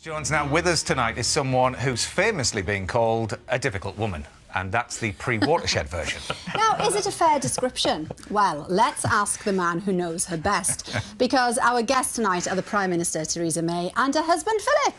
Jones, now with us tonight is someone who's famously being called a difficult woman, and that's the pre-Watershed version. Now, is it a fair description? Well, let's ask the man who knows her best, because our guests tonight are the Prime Minister, Theresa May, and her husband, Philip.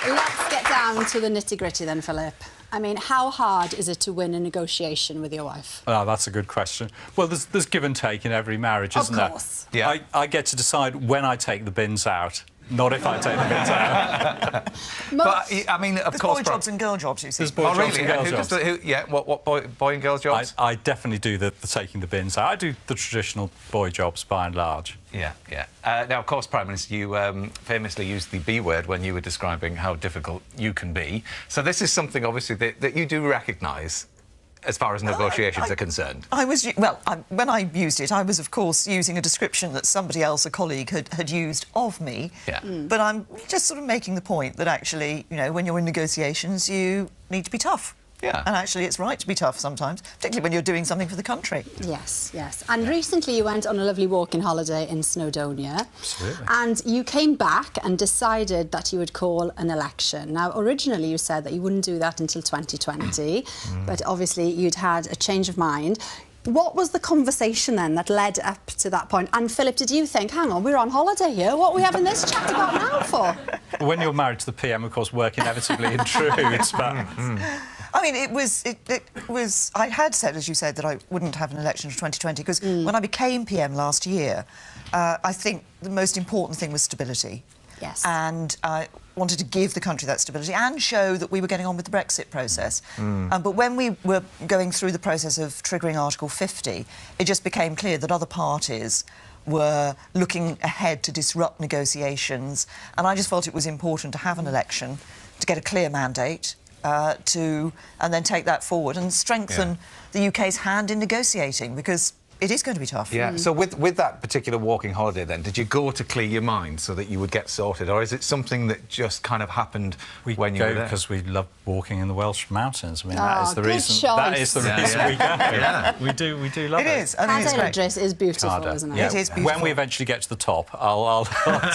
Well, let's get down to the nitty-gritty then, Philip. I mean, how hard is it to win a negotiation with your wife? Oh, that's a good question. Well, there's give and take in every marriage, isn't there? Of course. Yeah. I get to decide when I take the bins out, not if I take the bins out. But, I mean, of There's course... boy jobs and girl jobs, you see. There's boy jobs and girl Who jobs. does what boy and girl jobs? I definitely do the taking the bins out. I do the traditional boy jobs, by and large. Yeah, yeah. Now, of course, Prime Minister, you famously used the B word when you were describing how difficult you can be. So this is something, obviously, that you do recognise as far as negotiations are concerned. When I used it, I was, of course, using a description that somebody else, a colleague, had used of me. Yeah. But I'm just sort of making the point that actually, you know, when you're in negotiations, you need to be tough. Yeah. And actually, it's right to be tough sometimes, particularly when you're doing something for the country. Yes, yes. And recently you went on a lovely walking holiday in Snowdonia. Absolutely. And you came back and decided that you would call an election. Now, originally you said that you wouldn't do that until 2020, but obviously you'd had a change of mind. What was the conversation then that led up to that point? And, Philip, did you think, hang on, we're on holiday here, what are we having this chat about now for? When you're married to the PM, of course, work inevitably intrudes, but... I mean, it was... I had said, as you said, that I wouldn't have an election for 2020, because when I became PM last year, I think the most important thing was stability. Yes. And I wanted to give the country that stability and show that we were getting on with the Brexit process. But when we were going through the process of triggering Article 50, it just became clear that other parties were looking ahead to disrupt negotiations, and I just felt it was important to have an election, to get a clear mandate, and then take that forward and strengthen the UK's hand in negotiating, because it is going to be tough. Yeah. So with that particular walking holiday then, did you go to clear your mind so that you would get sorted, or is it something that just kind of happened when you were there? Because we love walking in the Welsh mountains. I mean, that is the good reason. choice. That is the reason we go. Yeah. We do love it. It is. I mean, it's Cadale great. Idris is beautiful, Cardiff. isn't it? Yeah. It is beautiful. When we eventually get to the top, I'll to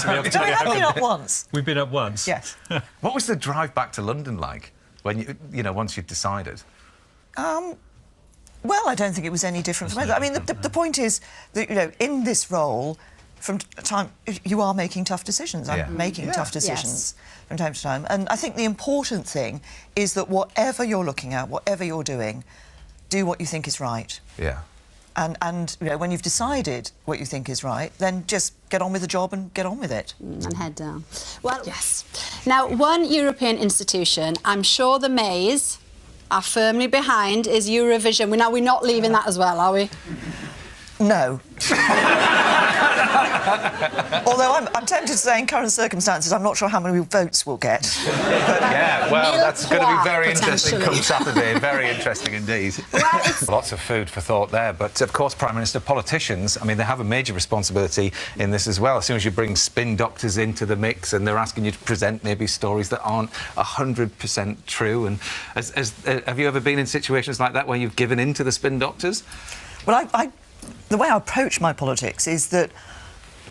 be able to So we have been up once. We've been up once. Yes. What was the drive back to London like when you know, once you'd decided? Well, I don't think it was any different from either. I mean, the point is that, you know, in this role, from time, you are making tough decisions. I'm making tough decisions from time to time. And I think the important thing is that whatever you're looking at, whatever you're doing, do what you think is right. Yeah. And you know, when you've decided what you think is right, then just get on with the job and get on with it. And head down. Well, yes. Now, one European institution, I'm sure the Mays are firmly behind, is Eurovision. We're not leaving that as well, are we? No. Although I'm tempted to say, in current circumstances, I'm not sure how many votes we'll get. Yeah, well, that's going to be very interesting come potentially. Saturday. Very interesting indeed. Well, it's... Lots of food for thought there. But, of course, Prime Minister, politicians, I mean, they have a major responsibility in this as well. As soon as you bring spin doctors into the mix and they're asking you to present maybe stories that aren't 100% true. And have you ever been in situations like that where you've given in to the spin doctors? Well, the way I approach my politics is that,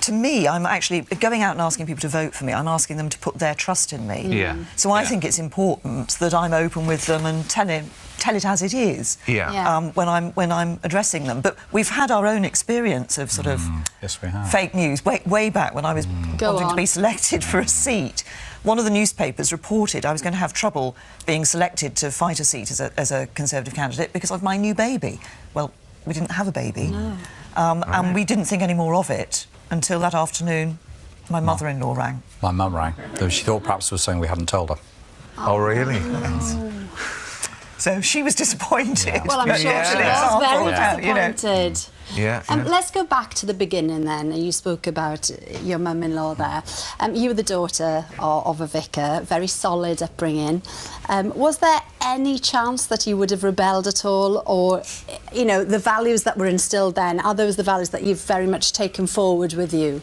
to me, I'm actually going out and asking people to vote for me. I'm asking them to put their trust in me. Yeah. So I think it's important that I'm open with them and tell it as it is. Yeah. When I'm addressing them. But we've had our own experience of sort of Yes, we have. fake news way back when I was wanting to be selected for a seat. One of the newspapers reported I was going to have trouble being selected to fight a seat as a Conservative candidate because of my new baby. Well, we didn't have a baby. No. And we didn't think any more of it until that afternoon my mother-in-law rang. My mum rang, though she thought perhaps it was something we hadn't told her. Oh, really? So she was disappointed. Well, I'm sure she was very disappointed. Yeah. Let's go back to the beginning then. You spoke about your mum-in-law there. You were the daughter of a vicar, very solid upbringing. Was there any chance that you would have rebelled at all, or, you know, the values that were instilled then, are those the values that you've very much taken forward with you?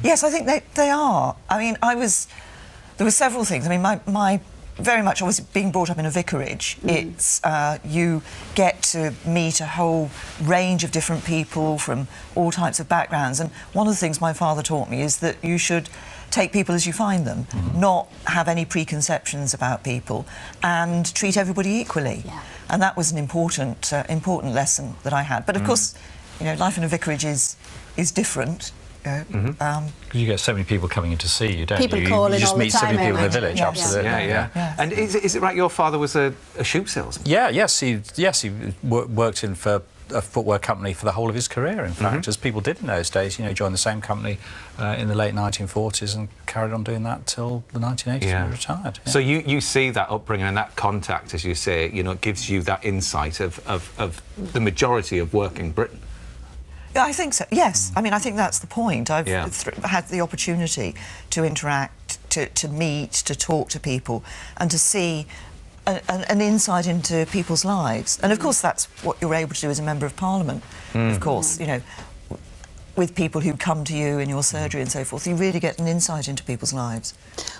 Yes, I think they are. I mean, there were several things. I mean, my very much, obviously, being brought up in a vicarage, it's you get to meet a whole range of different people from all types of backgrounds. And one of the things my father taught me is that you should take people as you find them, not have any preconceptions about people, and treat everybody equally. Yeah. And that was an important lesson that I had. But of course, you know, life in a vicarage is different. Because you get so many people coming in to see you, don't People you? calling You just all the meet so many time, people in the don't you? village, Yeah. absolutely. Yeah. Yeah. And is it right your father was a shoe salesman? Yes, he worked in for a footwear company for the whole of his career, in fact, as people did in those days. You know, he joined the same company in the late 1940s and carried on doing that till the 1980s when he retired. Yeah. So you see that upbringing and that contact, as you say, you know, gives you that insight of the majority of working Britain. Yeah, I think so, yes. I mean, I think that's the point. I've Yeah. had the opportunity to interact, to meet, to talk to people and to see an insight into people's lives. And of course that's what you're able to do as a Member of Parliament. Of course, you know, with people who come to you in your surgery and so forth, you really get an insight into people's lives.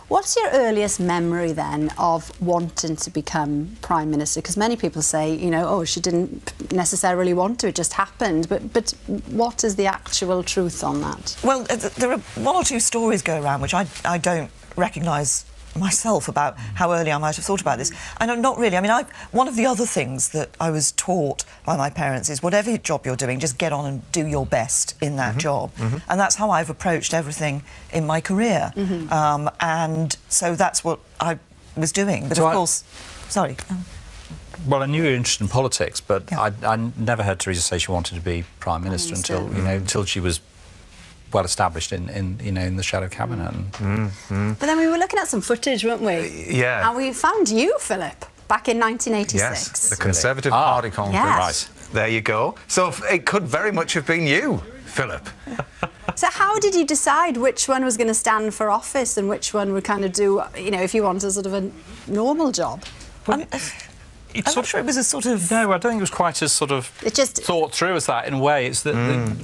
What's your earliest memory then of wanting to become Prime Minister? Because many people say, you know, oh, she didn't necessarily want to, it just happened. But what is the actual truth on that? Well, there are one or two stories go around which I don't recognise myself about how early I might have thought about this. And not really. I mean, one of the other things that I was taught by my parents is whatever job you're doing, just get on and do your best in that job. And that's how I've approached everything in my career. And so that's what I was doing. But So of course... Sorry. Well, I knew you were interested in politics, but Yeah. I never heard Theresa say she wanted to be Prime Minister until, you know, until she was well established in you know, in the shadow cabinet. But then we were looking at some footage, weren't we? Yeah. And we found you, Philip, back in 1986. Yes, the Conservative Party conference. Yes. Right, there you go. So it could very much have been you, Philip. So how did you decide which one was going to stand for office and which one would kind of do, you know, if you want a sort of a normal job? I'm not sure it was a sort of... No, I don't think it was quite as sort of It just... thought through as that in a way. It's that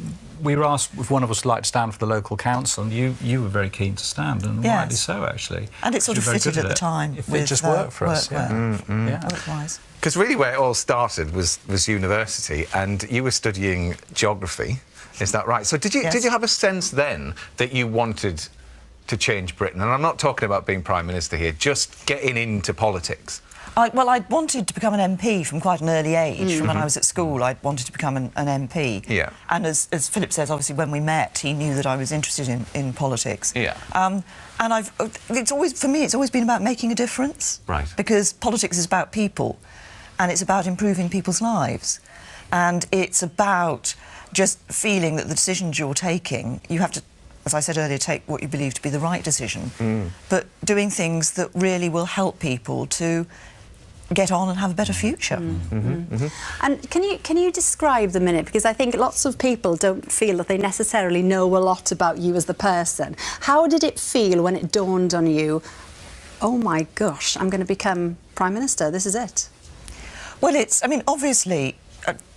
we were asked if one of us would like to stand for the local council, and you were very keen to stand, and Yes. rightly so, actually. And it sort of You were very fitted good at the time. It just worked for us, yeah. Work-wise. Because really where it all started was university, and you were studying geography, is that right? So did you have a sense then that you wanted to change Britain? And I'm not talking about being Prime Minister here, just getting into politics. Well, I wanted to become an MP from quite an early age. From when I was at school, I wanted to become an MP. Yeah. And as Philip says, obviously, when we met, he knew that I was interested in politics. Yeah. And it's always been about making a difference. Right. Because politics is about people, and it's about improving people's lives. And it's about just feeling that the decisions you're taking, you have to, as I said earlier, take what you believe to be the right decision, but doing things that really will help people to get on and have a better future. And can you describe the minute? Because I think lots of people don't feel that they necessarily know a lot about you as the person. How did it feel when it dawned on you, oh my gosh, I'm going to become Prime Minister, this is it? Well, I mean, obviously,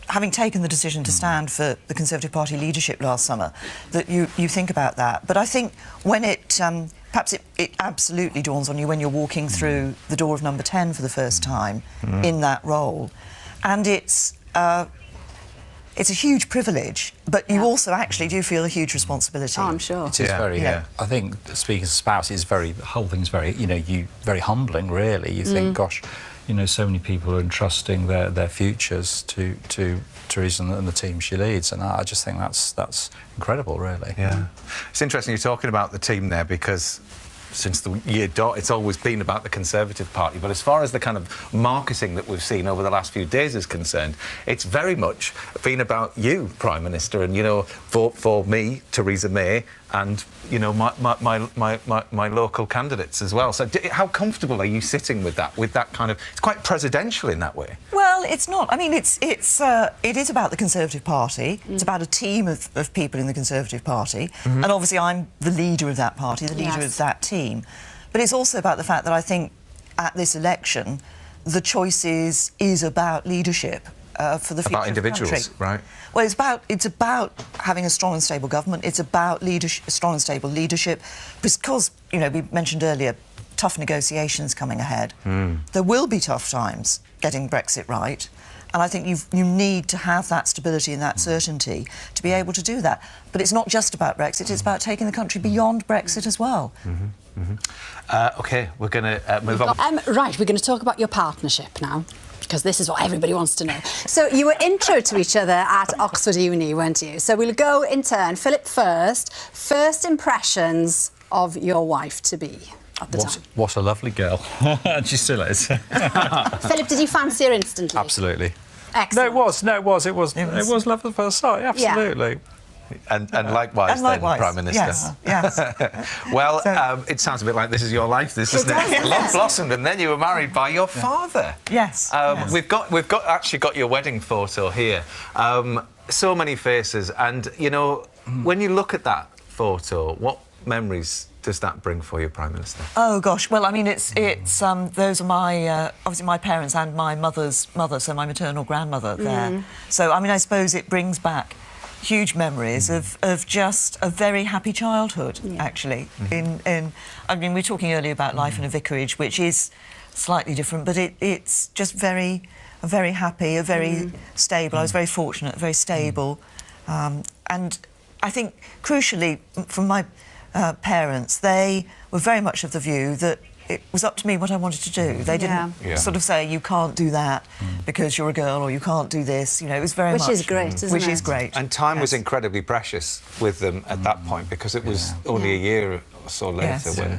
having taken the decision to stand for the Conservative Party leadership last summer, that you think about that. But I think when perhaps it absolutely dawns on you when you're walking through the door of number 10 for the first time in that role. And it's a huge privilege, but you also actually do feel a huge responsibility. Oh, I'm sure. It is very, Yeah. I think, speaking as a spouse, the whole thing's very, you know, very humbling, really. You think, gosh, you know, so many people are entrusting their futures to Theresa and the team she leads, and I just think that's incredible, really. Yeah. It's interesting you're talking about the team there, because since the year dot, it's always been about the Conservative Party. But as far as the kind of marketing that we've seen over the last few days is concerned, it's very much been about you, Prime Minister, and, you know, vote for me, Theresa May, and, you know, my local candidates as well. So how comfortable are you sitting with that kind of... It's quite presidential in that way. Well, it's not. I mean, it is about the Conservative Party. It's about a team of people in the Conservative Party. And obviously I'm the leader of that party, the leader of that team. But it's also about the fact that I think at this election, the choice is about leadership for the future About individuals, of the country. right? Well, it's about having a strong and stable government. It's about strong and stable leadership, because, you know, we mentioned earlier, tough negotiations coming ahead. There will be tough times getting Brexit right. And I think you need to have that stability and that certainty to be able to do that. But it's not just about Brexit, it's about taking the country beyond Brexit as well. OK, we're going to move on. Right, we're going to talk about your partnership now, because this is what everybody wants to know. So you were intro to each other at Oxford Uni, weren't you? So we'll go in turn. Philip first. First impressions of your wife-to-be at the time. What a lovely girl. And she still is. Philip, did you fancy her instantly? Absolutely. Excellent. It was love at first sight, absolutely. And likewise, then, Prime Minister. Yes. Well, it sounds a bit like this is your life, this, doesn't it? Love blossomed, and then you were married by your father. Yes. We've actually got your wedding photo here. So many faces, and you know, when you look at that photo, what memories does that bring for you, Prime Minister? Oh gosh, well, I mean, it's those are my obviously my parents and my mother's mother, so my maternal grandmother there. So I mean, I suppose it brings back huge memories of just a very happy childhood, actually. I mean, we were talking earlier about life in a vicarage, which is slightly different, but it's just very happy, a very stable. I was very fortunate, very stable, and I think crucially from my parents, they were very much of the view that it was up to me what I wanted to do. They didn't sort of say, you can't do that because you're a girl, or you can't do this. You know, it was very much... Which is great, isn't it? Which is great. And time was incredibly precious with them at that point, because it was only a year or so later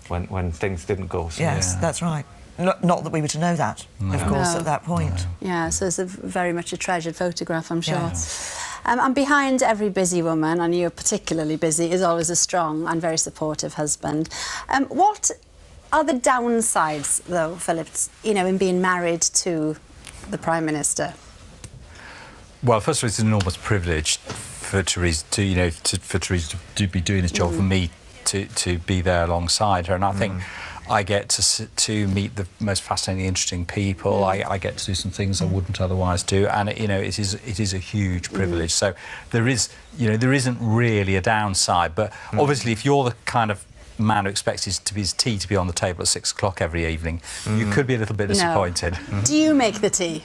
when things didn't go so Yes, that's right. Not that we were to know that, of course, at that point. Yeah, so it's very much a treasured photograph, I'm sure. And behind every busy woman, and you're particularly busy, is always a strong and very supportive husband. What are the downsides, though, Philip, you know, in being married to the Prime Minister? Well, first of all, it's an enormous privilege for Theresa to be doing this job, for me to be there alongside her, and I think I get to meet the most fascinating, interesting people. I get to do some things I wouldn't otherwise do, and it is a huge privilege. So there isn't really a downside, but obviously, if you're the kind of man who expects his tea to be on the table at 6 o'clock every evening, you could be a little bit disappointed. Do you make the tea?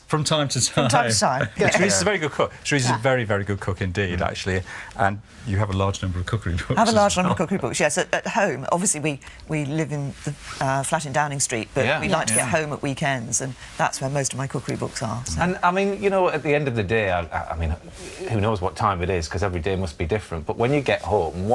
From time to time. From time to time. Teresa's a very good cook. Teresa's a very, very good cook indeed, actually. And you have a large number of cookery books. I have a large number of cookery books, yes. At home, obviously, we live in the flat in Downing Street, but we like to get home at weekends, and that's where most of my cookery books are. So. And, I mean, you know, at the end of the day, I mean, who knows what time it is, because every day must be different, but when you get home,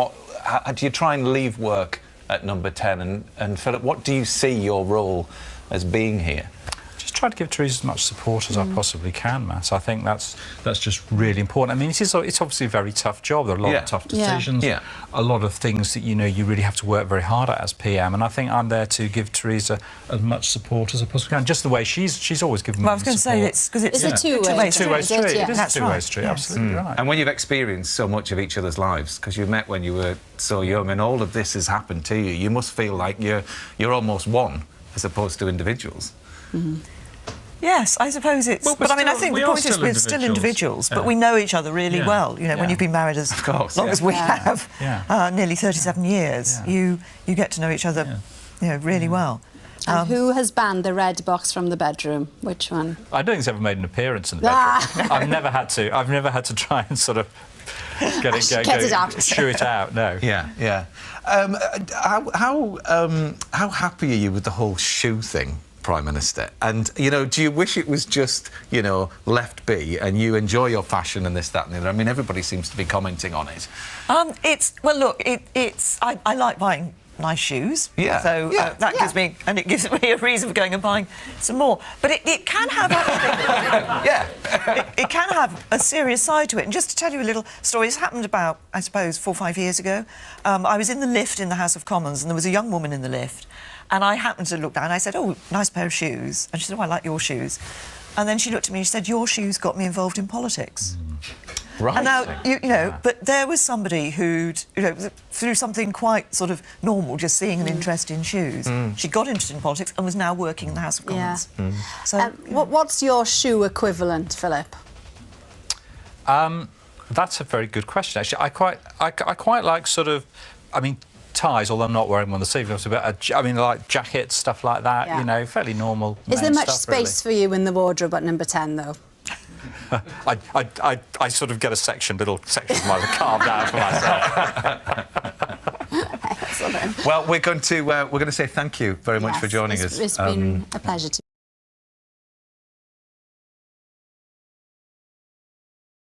how do you try and leave work at number 10? And Philip, what do you see your role as being here? Just try to give Theresa as much support as I possibly can, Matt. I think that's just really important. I mean, it's obviously a very tough job. There are a lot of tough decisions, a lot of things that, you know, you really have to work very hard at as PM, and I think I'm there to give Theresa as much support as I possibly can, just the way she's always given me support. I was going to say, it's because it's a two-way street. It is a two-way street, yes. absolutely right. And when you've experienced so much of each other's lives, because you met when you were so young, and all of this has happened to you, you must feel like you're almost one, as opposed to individuals. Yes, I suppose it's... Well, but I mean, I think the point is we're still individuals, but we know each other really well. You know, when you've been married as long as we have, nearly 37 years, you get to know each other, you know, really well. And who has banned the red box from the bedroom? Which one? I don't think it's ever made an appearance in the bedroom. I've never had to try and sort of get it out. Shoo it out. No. Yeah. How happy are you with the whole shoe thing, Prime Minister? And, you know, do you wish it was just, you know, left be and you enjoy your fashion and this, that and the other? I mean, everybody seems to be commenting on it. I like buying nice shoes. So that gives me, and it gives me a reason for going and buying some more. But it can have it can have a serious side to it. And just to tell you a little story, this happened about, I suppose, 4 or 5 years ago. I was in the lift in the House of Commons, and there was a young woman in the lift. And I happened to look down, and I said, "Oh, nice pair of shoes." And she said, "Oh, I like your shoes." And then she looked at me and she said, "Your shoes got me involved in politics." Right. And now, you know, but there was somebody who'd, you know, through something quite sort of normal, just seeing an interest in shoes, she got interested in politics and was now working in the House of Commons. So, what's your shoe equivalent, Philip? That's a very good question, actually. I quite like sort of... I mean, ties, although I'm not wearing them on the sleeve. I mean, like jackets, stuff like that. Yeah. You know, fairly normal. Is there men's much stuff, space for you in the wardrobe at number 10, though? I sort of get a little section of my carved out for myself. Excellent. Well, we're going to say thank you very much for joining us. It's been a pleasure to